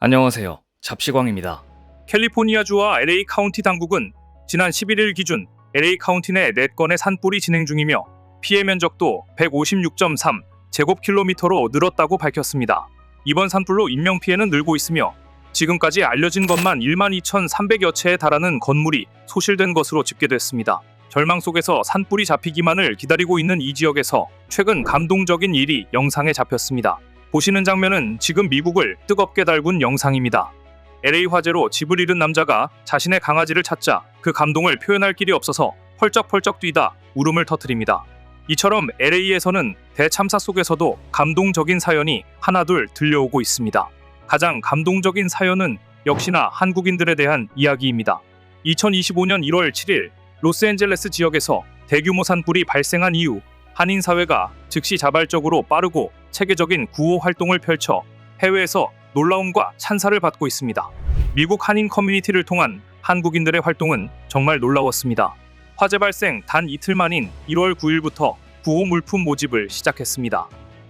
안녕하세요. 잡시광입니다. 캘리포니아주와 LA 카운티 당국은 지난 11일 기준 LA 카운티 내 4건의 산불이 진행 중이며 피해 면적도 156.3 제곱킬로미터로 늘었다고 밝혔습니다. 이번 산불로 인명피해는 늘고 있으며 지금까지 알려진 것만 12,300여 채에 달하는 건물이 소실된 것으로 집계됐습니다. 절망 속에서 산불이 잡히기만을 기다리고 있는 이 지역에서 최근 감동적인 일이 영상에 잡혔습니다. 보시는 장면은 지금 미국을 뜨겁게 달군 영상입니다. LA 화재로 집을 잃은 남자가 자신의 강아지를 찾자 그 감동을 표현할 길이 없어서 펄쩍펄쩍 뛰다 울음을 터뜨립니다. 이처럼 LA에서는 대참사 속에서도 감동적인 사연이 하나둘 들려오고 있습니다. 가장 감동적인 사연은 역시나 한국인들에 대한 이야기입니다. 2025년 1월 7일 로스앤젤레스 지역에서 대규모 산불이 발생한 이후 한인 사회가 즉시 자발적으로 빠르고 체계적인 구호 활동을 펼쳐 해외에서 놀라움과 찬사를 받고 있습니다. 미국 한인 커뮤니티를 통한 한국인들의 활동은 정말 놀라웠습니다. 화재 발생 단 이틀 만인 1월 9일부터 구호 물품 모집을 시작했습니다.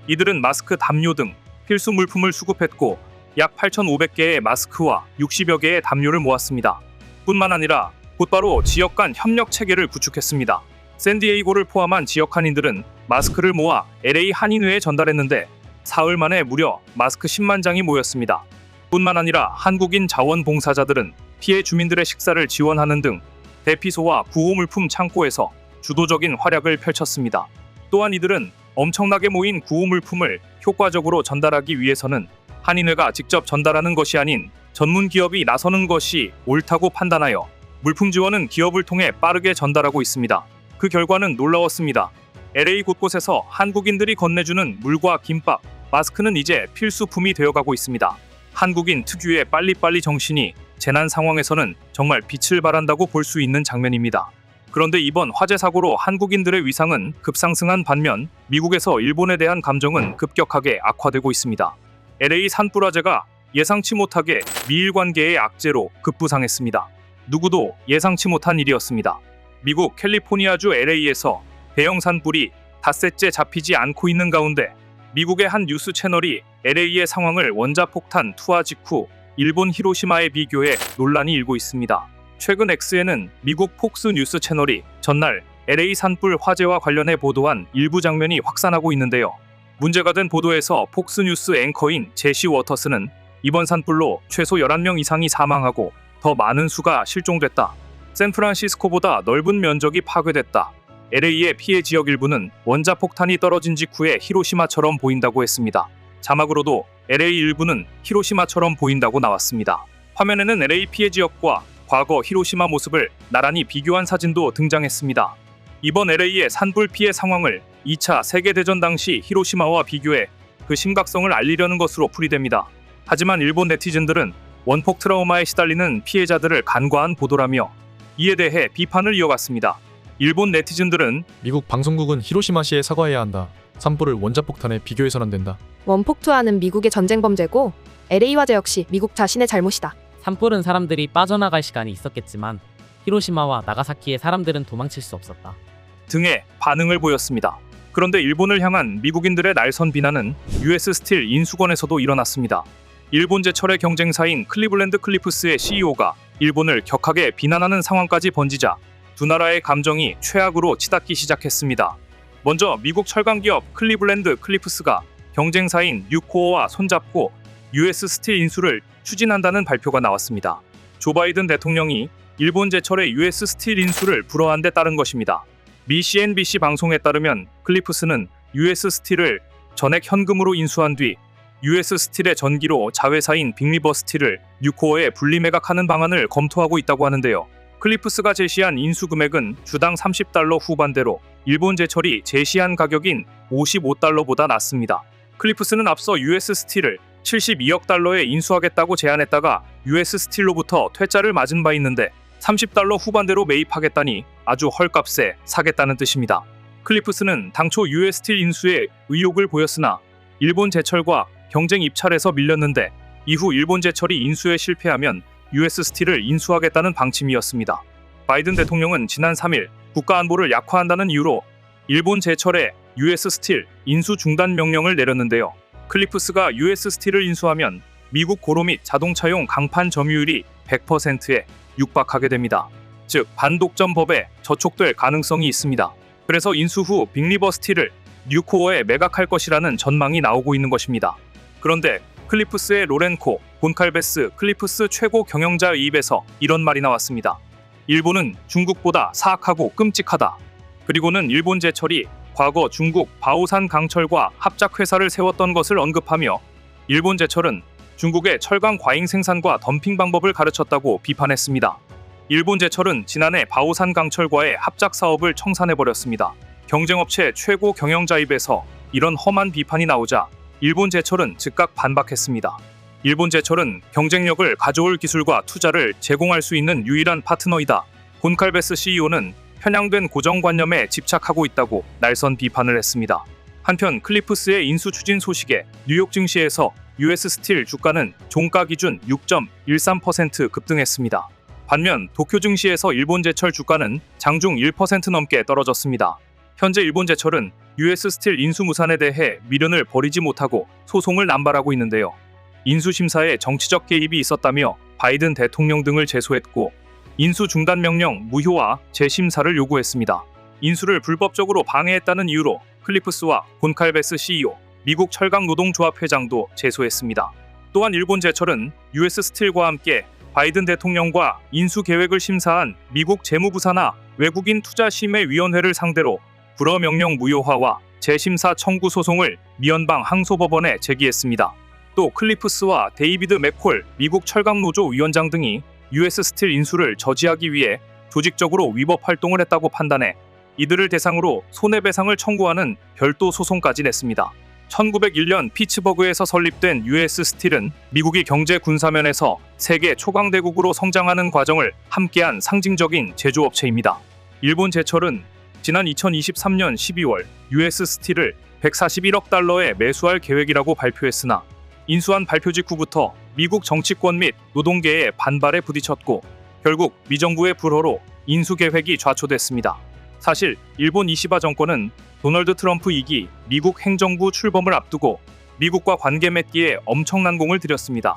이들은 마스크, 담요 등 필수 물품을 수급했고 약 8,500개의 마스크와 60여 개의 담요를 모았습니다. 뿐만 아니라 곧바로 지역 간 협력 체계를 구축했습니다. 샌디에이고를 포함한 지역 한인들은 마스크를 모아 LA 한인회에 전달했는데 사흘 만에 무려 마스크 10만 장이 모였습니다. 뿐만 아니라 한국인 자원봉사자들은 피해 주민들의 식사를 지원하는 등 대피소와 구호물품 창고에서 주도적인 활약을 펼쳤습니다. 또한 이들은 엄청나게 모인 구호물품을 효과적으로 전달하기 위해서는 한인회가 직접 전달하는 것이 아닌 전문 기업이 나서는 것이 옳다고 판단하여 물품 지원은 기업을 통해 빠르게 전달하고 있습니다. 그 결과는 놀라웠습니다. LA 곳곳에서 한국인들이 건네주는 물과 김밥, 마스크는 이제 필수품이 되어가고 있습니다. 한국인 특유의 빨리빨리 정신이 재난 상황에서는 정말 빛을 발한다고 볼 수 있는 장면입니다. 그런데 이번 화재 사고로 한국인들의 위상은 급상승한 반면 미국에서 일본에 대한 감정은 급격하게 악화되고 있습니다. LA 산불 화재가 예상치 못하게 미일 관계의 악재로 급부상했습니다. 누구도 예상치 못한 일이었습니다. 미국 캘리포니아주 LA에서 대형 산불이 닷새째 잡히지 않고 있는 가운데 미국의 한 뉴스 채널이 LA의 상황을 원자폭탄 투하 직후 일본 히로시마에 비교해 논란이 일고 있습니다. 최근 X에는 미국 폭스 뉴스 채널이 전날 LA 산불 화재와 관련해 보도한 일부 장면이 확산하고 있는데요. 문제가 된 보도에서 폭스 뉴스 앵커인 제시 워터스는 이번 산불로 최소 11명 이상이 사망하고 더 많은 수가 실종됐다. 샌프란시스코보다 넓은 면적이 파괴됐다. LA의 피해 지역 일부는 원자폭탄이 떨어진 직후에 히로시마처럼 보인다고 했습니다. 자막으로도 LA 일부는 히로시마처럼 보인다고 나왔습니다. 화면에는 LA 피해 지역과 과거 히로시마 모습을 나란히 비교한 사진도 등장했습니다. 이번 LA의 산불 피해 상황을 2차 세계대전 당시 히로시마와 비교해 그 심각성을 알리려는 것으로 풀이됩니다. 하지만 일본 네티즌들은 원폭 트라우마에 시달리는 피해자들을 간과한 보도라며 이에 대해 비판을 이어갔습니다. 일본 네티즌들은 미국 방송국은 히로시마시에 사과해야 한다. 산불을 원자폭탄에 비교해서는 안 된다. 원폭 투하는 미국의 전쟁 범죄고 LA 화재 역시 미국 자신의 잘못이다. 산불은 사람들이 빠져나갈 시간이 있었겠지만 히로시마와 나가사키의 사람들은 도망칠 수 없었다. 등의 반응을 보였습니다. 그런데 일본을 향한 미국인들의 날선 비난은 US 스틸 인수권에서도 일어났습니다. 일본 제철의 경쟁사인 클리블랜드 클리프스의 CEO가 일본을 격하게 비난하는 상황까지 번지자 두 나라의 감정이 최악으로 치닫기 시작했습니다. 먼저 미국 철강기업 클리블랜드 클리프스가 경쟁사인 뉴코어와 손잡고 US 스틸 인수를 추진한다는 발표가 나왔습니다. 조 바이든 대통령이 일본 제철의 US 스틸 인수를 불허한 데 따른 것입니다. 미 CNBC 방송에 따르면 클리프스는 US 스틸을 전액 현금으로 인수한 뒤 US 스틸의 전기로 자회사인 빅리버 스틸을 뉴코어에 분리매각하는 방안을 검토하고 있다고 하는데요. 클리프스가 제시한 인수 금액은 주당 $30 후반대로 일본 제철이 제시한 가격인 $55보다 낮습니다. 클리프스는 앞서 US 스틸을 $72억 인수하겠다고 제안했다가 US 스틸로부터 퇴짜를 맞은 바 있는데 $30 후반대로 매입하겠다니 아주 헐값에 사겠다는 뜻입니다. 클리프스는 당초 US 스틸 인수에 의욕을 보였으나 일본 제철과 경쟁 입찰에서 밀렸는데 이후 일본 제철이 인수에 실패하면 US 스틸을 인수하겠다는 방침이었습니다. 바이든 대통령은 지난 3일 국가안보를 약화한다는 이유로 일본 제철에 US 스틸 인수 중단 명령을 내렸는데요. 클리프스가 US 스틸을 인수하면 미국 고로 및 자동차용 강판 점유율이 100%에 육박하게 됩니다. 즉 반독점법에 저촉될 가능성이 있습니다. 그래서 인수 후 빅리버 스틸을 뉴코어에 매각할 것이라는 전망이 나오고 있는 것입니다. 그런데 클리프스의 로렌코 곤칼베스 클리프스 최고 경영자의 입에서 이런 말이 나왔습니다. 일본은 중국보다 사악하고 끔찍하다. 그리고는 일본 제철이 과거 중국 바오산 강철과 합작회사를 세웠던 것을 언급하며 일본 제철은 중국의 철강 과잉 생산과 덤핑 방법을 가르쳤다고 비판했습니다. 일본 제철은 지난해 바오산 강철과의 합작 사업을 청산해버렸습니다. 경쟁업체 최고 경영자 입에서 이런 험한 비판이 나오자 일본 제철은 즉각 반박했습니다. 일본 제철은 경쟁력을 가져올 기술과 투자를 제공할 수 있는 유일한 파트너이다. 곤칼베스 CEO는 편향된 고정관념에 집착하고 있다고 날선 비판을 했습니다. 한편 클리프스의 인수 추진 소식에 뉴욕 증시에서 US 스틸 주가는 종가 기준 6.13% 급등했습니다. 반면 도쿄 증시에서 일본 제철 주가는 장중 1% 넘게 떨어졌습니다. 현재 일본 제철은 US 스틸 인수 무산에 대해 미련을 버리지 못하고 소송을 남발하고 있는데요. 인수 심사에 정치적 개입이 있었다며 바이든 대통령 등을 제소했고 인수 중단 명령 무효와 재심사를 요구했습니다. 인수를 불법적으로 방해했다는 이유로 클리프스와 곤칼베스 CEO, 미국 철강 노동조합 회장도 제소했습니다. 또한 일본 제철은 US 스틸과 함께 바이든 대통령과 인수 계획을 심사한 미국 재무부사나 외국인 투자심의위원회를 상대로 불허 명령 무효화와 재심사 청구 소송을 미연방 항소법원에 제기했습니다. 또 클리프스와 데이비드 맥콜 미국 철강노조 위원장 등이 US 스틸 인수를 저지하기 위해 조직적으로 위법 활동을 했다고 판단해 이들을 대상으로 손해배상을 청구하는 별도 소송까지 냈습니다. 1901년 피츠버그에서 설립된 US 스틸은 미국이 경제 군사면에서 세계 초강대국으로 성장하는 과정을 함께한 상징적인 제조업체입니다. 일본 제철은 지난 2023년 12월 US 스틸을 141억 달러에 매수할 계획이라고 발표했으나 인수한 발표 직후부터 미국 정치권 및 노동계의 반발에 부딪혔고 결국 미정부의 불허로 인수 계획이 좌초됐습니다. 사실 일본 이시바 정권은 도널드 트럼프 2기 미국 행정부 출범을 앞두고 미국과 관계 맺기에 엄청난 공을 들였습니다.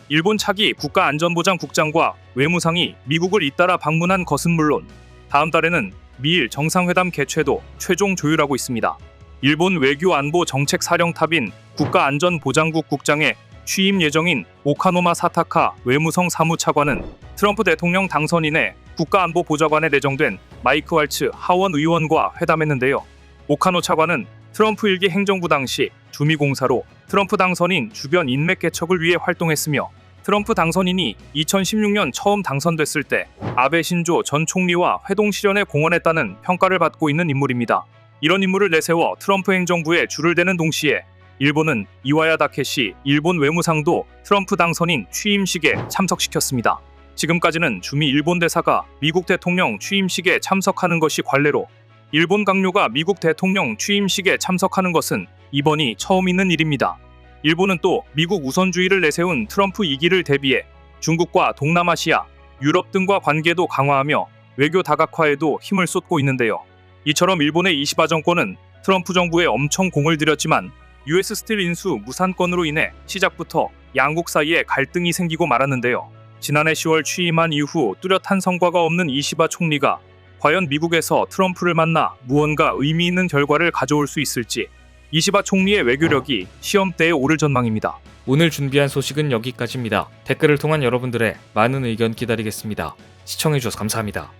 일본 차기 국가안전보장국장과 외무상이 미국을 잇따라 방문한 것은 물론 다음 달에는 미일 정상회담 개최도 최종 조율하고 있습니다. 일본 외교안보 정책사령탑인 국가안전보장국 국장에 취임 예정인 오카노마 사타카 외무성 사무차관은 트럼프 대통령 당선인의 국가안보보좌관에 내정된 마이크 왈츠 하원 의원과 회담했는데요. 오카노 차관은 트럼프 1기 행정부 당시 주미공사로 트럼프 당선인 주변 인맥 개척을 위해 활동했으며 트럼프 당선인이 2016년 처음 당선됐을 때 아베 신조 전 총리와 회동 실현에 공헌했다는 평가를 받고 있는 인물입니다. 이런 인물을 내세워 트럼프 행정부에 줄을 대는 동시에 일본은 이와야 다케시 일본 외무상도 트럼프 당선인 취임식에 참석시켰습니다. 지금까지는 주미 일본 대사가 미국 대통령 취임식에 참석하는 것이 관례로 일본 강요가 미국 대통령 취임식에 참석하는 것은 이번이 처음 있는 일입니다. 일본은 또 미국 우선주의를 내세운 트럼프 2기를 대비해 중국과 동남아시아, 유럽 등과 관계도 강화하며 외교 다각화에도 힘을 쏟고 있는데요. 이처럼 일본의 이시바 정권은 트럼프 정부에 엄청 공을 들였지만 US 스틸 인수 무산건으로 인해 시작부터 양국 사이에 갈등이 생기고 말았는데요. 지난해 10월 취임한 이후 뚜렷한 성과가 없는 이시바 총리가 과연 미국에서 트럼프를 만나 무언가 의미 있는 결과를 가져올 수 있을지 이시바 총리의 외교력이 시험대에 오를 전망입니다. 오늘 준비한 소식은 여기까지입니다. 댓글을 통한 여러분들의 많은 의견 기다리겠습니다. 시청해주셔서 감사합니다.